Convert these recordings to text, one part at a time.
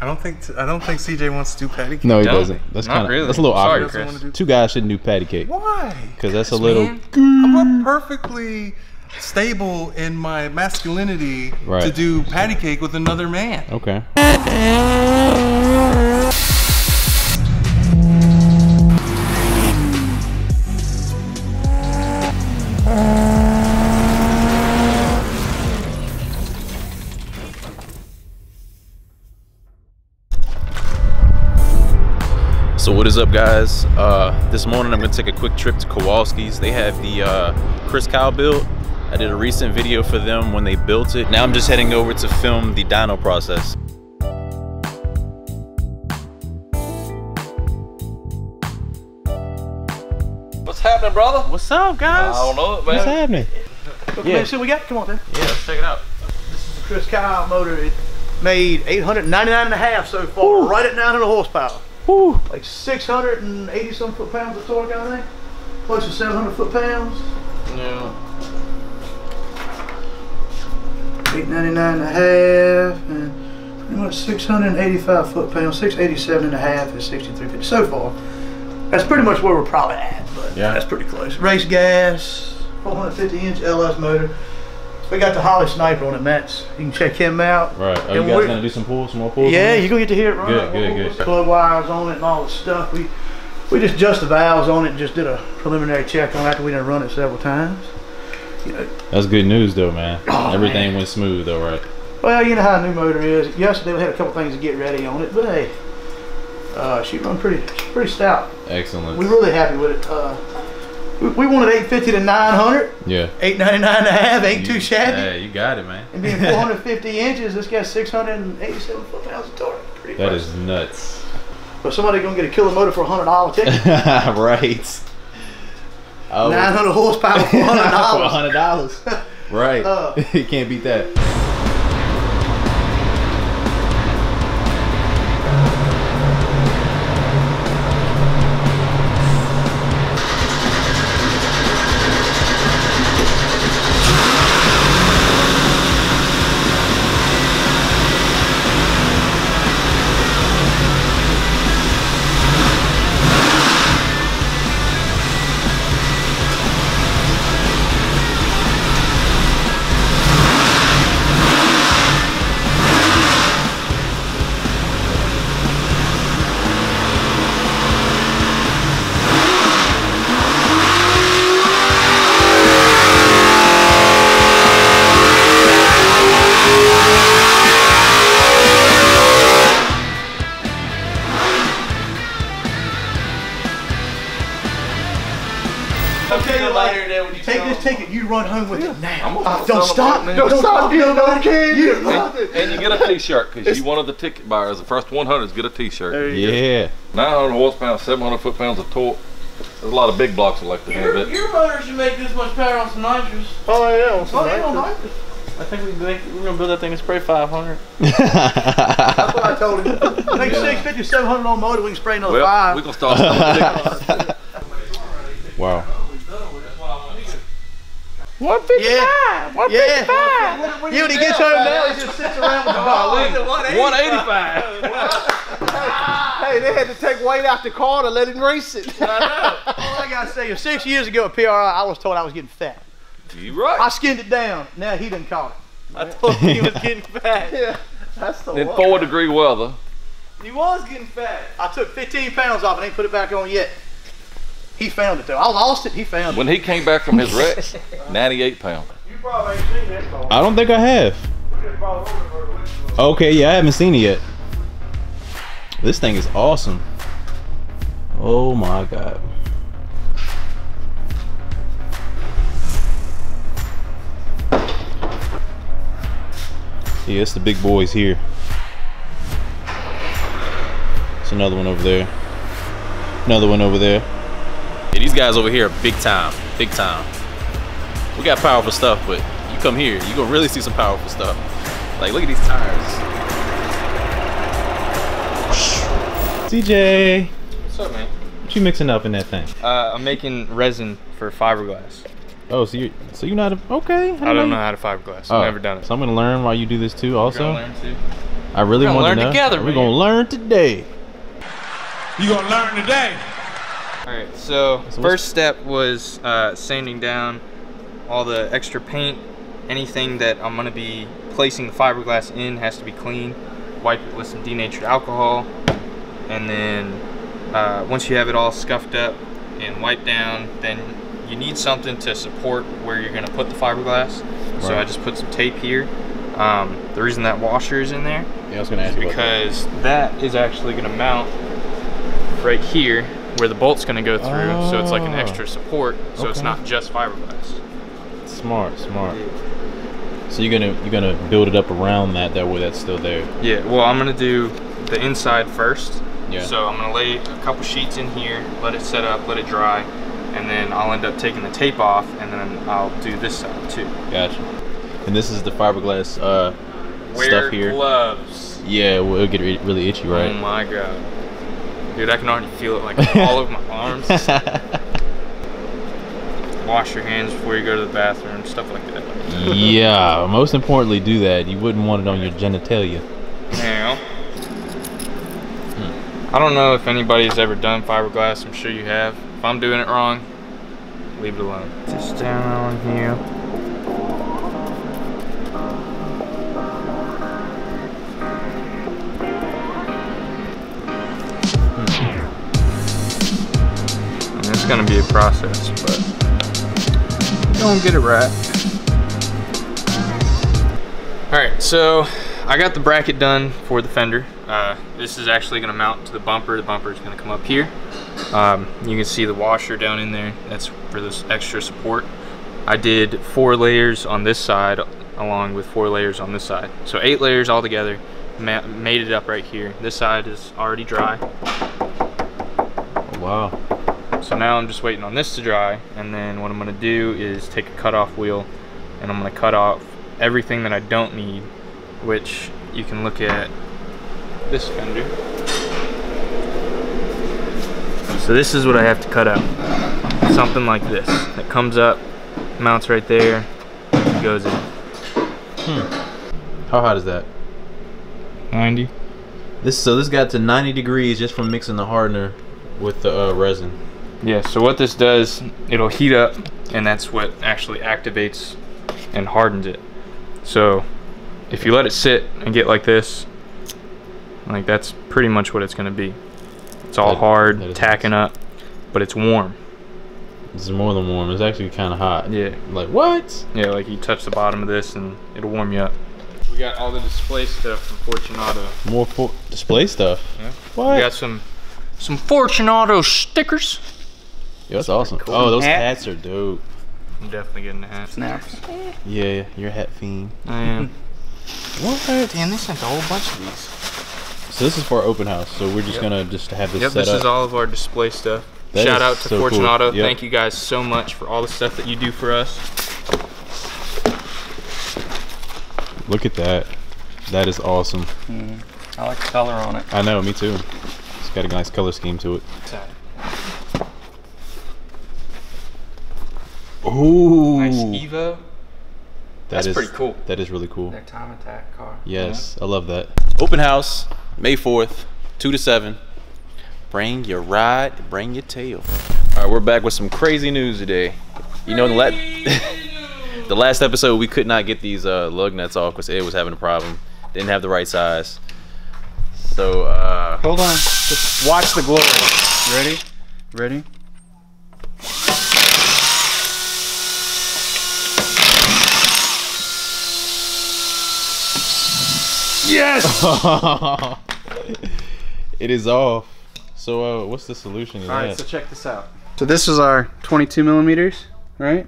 I don't think CJ wants to do patty cake. No, he doesn't. That's not really. That's a little Sorry, awkward. Chris. Two guys shouldn't do patty cake. Why? Because that's a little. I'm perfectly stable in my masculinity Right. to do patty cake with another man. Okay. So what is up, guys? This morning I'm gonna take a quick trip to Kowalski's. They have the Chris Kyle build. I did a recent video for them when they built it. Now I'm just heading over to film the dyno process. What's happening, brother? What's up, guys? I don't know it, man. What's happening? Yeah, see what we got? Come on, then. Yeah, let's check it out. This is the Chris Kyle motor. It made 899.5 so far, Woo. right at 900 horsepower. Woo. Like 680 some foot-pounds of torque, I think. Close to 700 foot-pounds. Yeah. 899.5 and pretty much 685 foot-pounds, 687.5 and 6350 so far. That's pretty much where we're probably at, but yeah, that's pretty close. Race gas, 450-inch LS motor. We got the Holly Sniper on it, Matt. You can check him out. Right. Are you guys gonna do some pulls, some more pulls? Yeah, you're gonna get to hear it run. Good. Plug wires on it and all the stuff. We just adjust the valves on it and just did a preliminary check on it after we done run it several times. You know. That's good news though, man. Oh, Everything went smooth though, right? Well, you know how a new motor is. Yesterday we had a couple things to get ready on it, but hey, she run pretty stout. Excellent. We're really happy with it. We wanted 850 to 900. Yeah. 899.5 ain't too shabby. Yeah, you got it, man. And being 450 inches, this got 687 foot-pounds of torque. Pretty That impressive. is nuts. But somebody gonna get a killer motor for $100 ticket. Right. 900 horsepower for $100. For $100. Right. You can't beat that. Take this ticket, you run home with it now. I'm Don't stop. Don't stop. You And you get a t-shirt because you one of the ticket buyers. The first 100 get a t-shirt. Yeah. 900 horsepower, 700 foot-pounds of torque. There's a lot of big blocks that like to have it. Your motor should make this much power on some nitrous. Oh yeah, on some nitrous. I think we're gonna build that thing and spray 500. That's what I told him. Make 650, 700 on motor, we can spray another 5. We're gonna start something. Wow. 155. Yeah. 155. Yeah, when he gets home now, he just sits around with the ball. 185. Hey, they had to take weight out the car to let him race it. All I gotta say is 6 years ago at PRI, I was told I was getting fat. You right. I skinned it down. Now he done caught it. I told him he was getting fat. Yeah, that's the In one. 4-degree weather. He was getting fat. I took 15 pounds off and ain't put it back on yet. He found it though. I lost it, he found it. When he came back from his wreck, 98 pounds. You probably ain't seen that car. I don't think I have. Okay, yeah, I haven't seen it yet. This thing is awesome. Oh my God. Yeah, it's the big boys here. It's another one over there. Another one over there. Yeah, these guys over here are big time. Big time. We got powerful stuff, but you come here, you gonna really see some powerful stuff. Like, look at these tires. CJ. What's up, man? What you mixing up in that thing? I'm making resin for fiberglass. Oh, so you're not okay? I don't know how to fiberglass. I've never done it. So I'm gonna learn while you do this too. Also, We're gonna learn too. I really want to know. Together, We're gonna learn today. You gonna learn today. All right. So first step was sanding down all the extra paint. Anything that I'm gonna be placing the fiberglass in has to be clean. Wipe it with some denatured alcohol, and then once you have it all scuffed up and wiped down, then you need something to support where you're going to put the fiberglass. Right. So I just put some tape here. The reason that washer is in there, I was going to ask you because that is actually going to mount right here where the bolt's going to go through. So it's like an extra support. So it's not just fiberglass. Smart. So you're gonna build it up around that way that's still there. Yeah. Well, I'm gonna do the inside first. Yeah. So I'm gonna lay a couple sheets in here, let it set up, let it dry, and then I'll end up taking the tape off, and then I'll do this side too. Gotcha. And this is the fiberglass stuff here. Wear gloves. Yeah, well, it'll get really itchy, right? Oh my god, dude, I can already feel it like all over my arms. Wash your hands before you go to the bathroom, stuff like that. Yeah, most importantly, do that. You wouldn't want it on your genitalia. Yeah. I don't know if anybody's ever done fiberglass. I'm sure you have. If I'm doing it wrong, leave it alone. Just down on here. And it's gonna be a process, but don't get it right. All right, so I got the bracket done for the fender. This is actually gonna mount to the bumper. The bumper is gonna come up here. You can see the washer down in there. That's for this extra support. I did 4 layers on this side along with 4 layers on this side. So 8 layers all together, made it up right here. This side is already dry. Oh, wow. So now I'm just waiting on this to dry, and then what I'm gonna do is take a cutoff wheel and I'm gonna cut off everything that I don't need, which you can look at this fender. So this is what I have to cut out. Something like this. That comes up, mounts right there, and goes in. How hot is that? 90. This got to 90 degrees just from mixing the hardener with the resin. Yeah, so what this does, it'll heat up, and that's what actually activates and hardens it. So if you let it sit and get like this, like that's pretty much what it's gonna be. It's all hard, tacking up, but it's warm. It's more than warm. It's actually kind of hot. Yeah. Like what? Yeah, like you touch the bottom of this and it'll warm you up. We got all the display stuff from Fortunato. More display stuff? Yeah. What? We got some Fortunato stickers. Yeah, that's awesome. Cool. Oh, those hats are dope. I'm definitely getting the hat. Snaps. Yeah, you're a hat fiend. I am. What? Damn, they sent a whole bunch of these. So this is for our open house. So we're just gonna have this set up. This is all of our display stuff. That Shout out to so Fortunato. Cool. Yep. Thank you guys so much for all the stuff that you do for us. Look at that. That is awesome. I like the color on it. I know, me too. It's got a nice color scheme to it. Ooh. Nice Evo. That's pretty cool. That is really cool. Their time attack car. Yes, I love that. Open house, May 4th, 2 to 7. Bring your ride, bring your tail. All right, we're back with some crazy news today. You know, the last episode we could not get these lug nuts off because Ed was having a problem. Didn't have the right size. So hold on. Just watch the glory. Ready? Ready? Yes! It is off. So what's the solution to that? Alright, so check this out. So this is our 22 millimeters, right?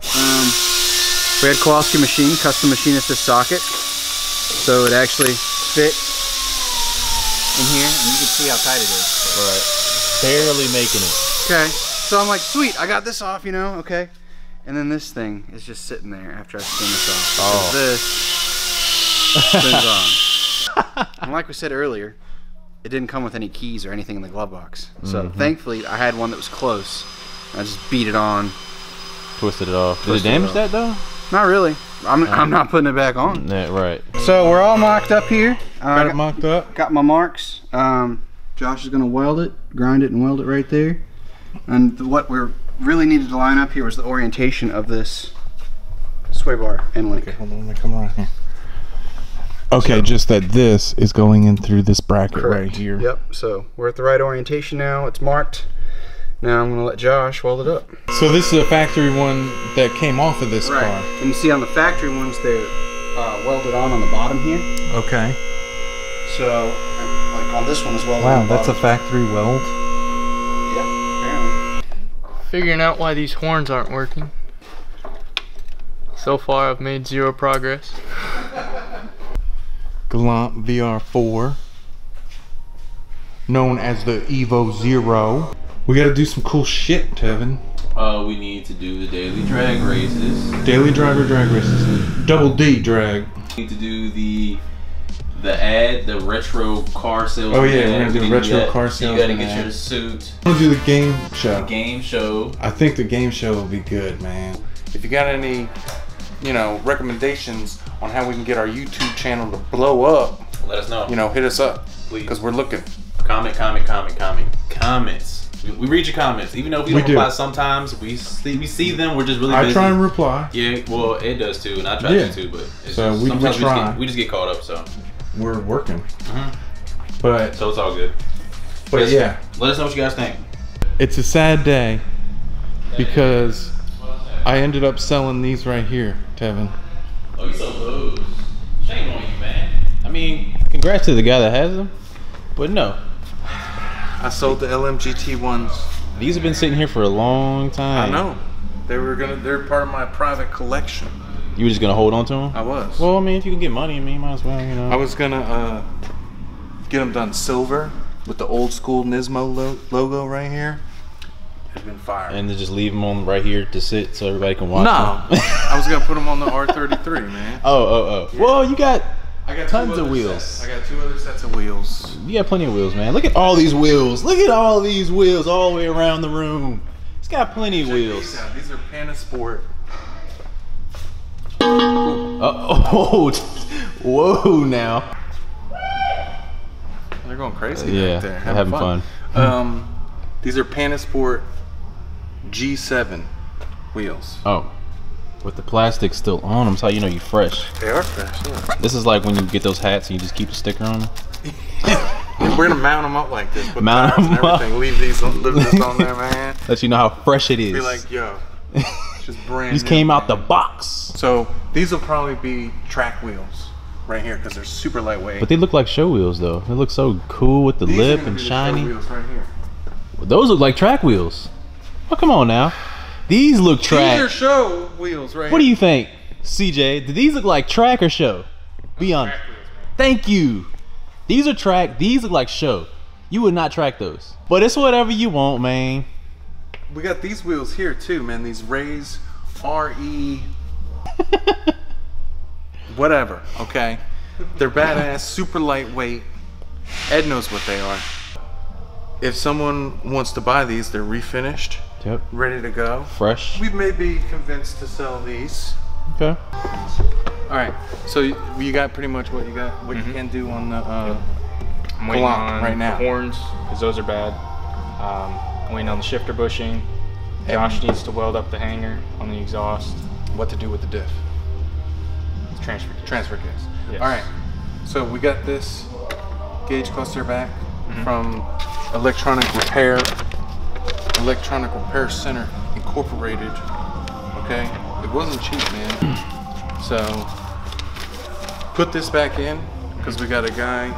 We had Kowalsky machine, custom machinist this socket. So it actually fit in here, and you can see how tight it is. Right. Barely making it. Okay, so I'm like, sweet, I got this off, you know, okay. And then this thing is just sitting there after I spin this off. Oh. This spins on. And like we said earlier, it didn't come with any keys or anything in the glove box. So thankfully I had one that was close. I just beat it on Twisted it off. Did it damage that though? Not really. I'm not putting it back on. Yeah, right. So we're all mocked up here. Got it mocked up. Got my marks. Josh is gonna weld it, grind it and weld it right there. And what we really needed to line up here was the orientation of this sway bar end link. Okay, hold on, let me come around here. Okay, so, just that this is going in through this bracket right here. Yep, so we're at the right orientation now. It's marked. Now I'm gonna let Josh weld it up. So this is a factory one that came off of this car. And you see on the factory ones, they're welded on the bottom here. Okay. So, like on this one as well. Wow, that's a factory weld? Yeah, apparently. Figuring out why these horns aren't working. So far I've made 0 progress. Galant VR4, known as the Evo Zero. We gotta do some cool shit, Tevin. We need to do the daily drag races. Daily driver drag races. Double D drag. We need to do the retro car sales. Oh yeah, we're gonna do retro car sales. You gotta get your suit. I'm gonna do the game show. The game show. I think the game show will be good, man. If you got any, you know, recommendations on how we can get our YouTube channel to blow up, let us know. You know, hit us up, please, because we're looking. Comments. We read your comments, even though we don't reply. Sometimes we see them. We're just really busy. I try and reply. Yeah, well, it does too, and I try to too. But it's so just, sometimes we just get caught up. So we're working. But so it's all good. But yeah, let us know what you guys think. It's a sad day because I ended up selling these right here, Tevin. Oh, you sold those? Shame on you, man. I mean, congrats to the guy that has them, but no. I sold the LMGT ones. These have been sitting here for a long time. I know. They're part of my private collection. You were just gonna hold on to them? I was. Well, I mean, if you can get money, I mean, might as well, you know. I was gonna get them done silver with the old school Nismo logo right here. It's been fire. And then just leave them on right here to sit so everybody can watch them. I was gonna put them on the R33, man. Oh. Yeah. Well, I got tons of wheels. Sets. I got 2 other sets of wheels. You got plenty of wheels, man. Look at all these wheels. Look at all these wheels all the way around the room. It's got plenty of wheels. These are Panasport. Whoa now. They're going crazy back there. They're having fun. These are Panasport G7 wheels. Oh. With the plastic still on them, so you know you're fresh. They are fresh, yeah. This is like when you get those hats and you just keep the sticker on them. We're gonna mount them up like this. Mount them up. Leave this on there, man. Let you know how fresh it is. Be like, yo, just brand These new, came out man. the box. So these will probably be track wheels right here because they're super lightweight. But they look like show wheels though. They look so cool with the lip and shiny. Show wheels right here. Those look like track wheels. Oh, come on now. These look track. These are show wheels right What do you think, CJ? Do these look like track or show? Be honest. Thank you. These are track. These look like show. You would not track those. But it's whatever you want, man. We got these wheels here too, man. These Rays RE whatever, okay? They're badass, super lightweight. Ed knows what they are. If someone wants to buy these, they're refinished. Yep. Ready to go. Fresh. We may be convinced to sell these. Okay. All right. So you got pretty much what you got, what you can do on the I'm waiting on right now. The horns, because those are bad. I'm waiting on the shifter bushing. Josh needs to weld up the hanger on the exhaust. What to do with the diff? Transfer case. Transfer case. Yes. All right. So we got this gauge cluster back from Electronic Repair Center Incorporated. Okay, it wasn't cheap, man. So put this back in because we got a guy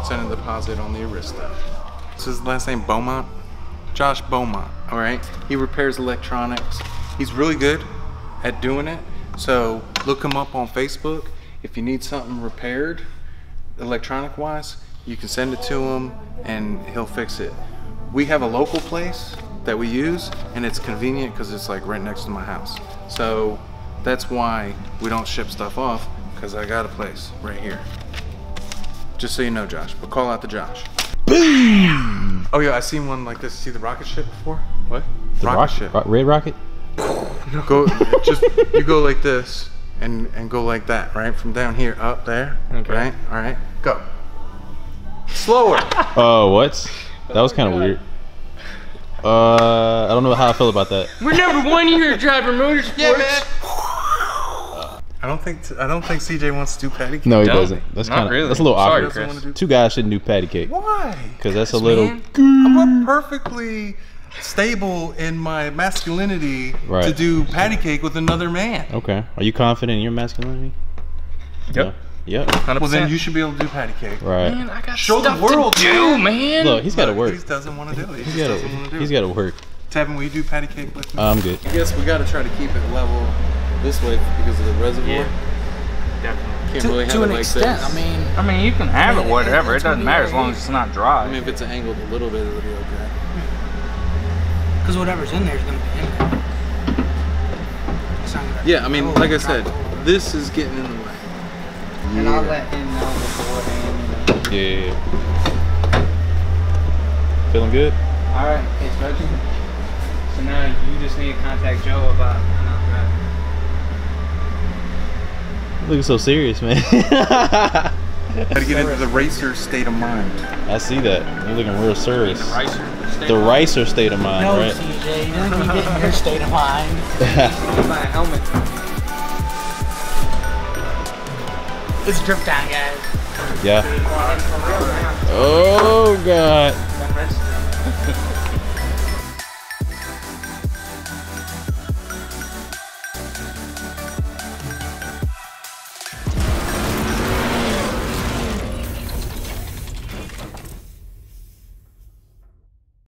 sending a deposit on the Arista. This is his last name, Beaumont. Josh Beaumont. All right, he repairs electronics. He's really good at doing it. So look him up on Facebook. If you need something repaired, electronic wise, you can send it to him and he'll fix it. We have a local place that we use and it's convenient because it's like right next to my house. So that's why we don't ship stuff off, because I got a place right here. Just so you know, Josh, but call out to Josh. Boom! Oh yeah, I seen one like this. See the rocket ship before? What? The rocket ship. Red rocket? Go, you go like this and go like that, right? From down here up there, Okay. right? All right, go. Slower. Oh, what? That was kind of weird. I don't know how I feel about that. We're number one here at drivermotorsports. Yeah, man. I don't think CJ wants to do patty cake. No, he Don't. doesn't. That's Not kind of really. that's a little Sorry, awkward. Chris. Doesn't wanna do- Two guys shouldn't do patty cake Why? because that's a little. Man. I'm perfectly stable in my masculinity Right. to do patty cake with another man. Okay. Are you confident in your masculinity? Yep. No? Yep. 100%. Well, then you should be able to do patty cake. Right. Man, I got Show the stuff world, to do, man. Look, he's got to work. He doesn't want to do it. He's got to work. Tevin, will you do patty cake with me? I'm good. I guess we got to try to keep it level this way because of the reservoir. Yeah, definitely. Can't really have To it an like extent, this. I mean, you can have it, whatever. It doesn't matter as long as it's not dry. I mean, if it's angled a little bit, it'll be okay. Because whatever's in there is going to be in there. It's not gonna- Yeah, I mean, like I said, this is getting in the way. And I'll let him know beforehand. Yeah. Feeling good? All right, hey, Smokey. So now you just need to contact Joe about Looking so serious, man. Got to get into the racer state of mind. I see that. You're looking real serious. Ricer. The ricer state of mind, No, right? CJ, you don't need to get in your state of mind. Buy a helmet. It's drip time, guys. Yeah. Oh god.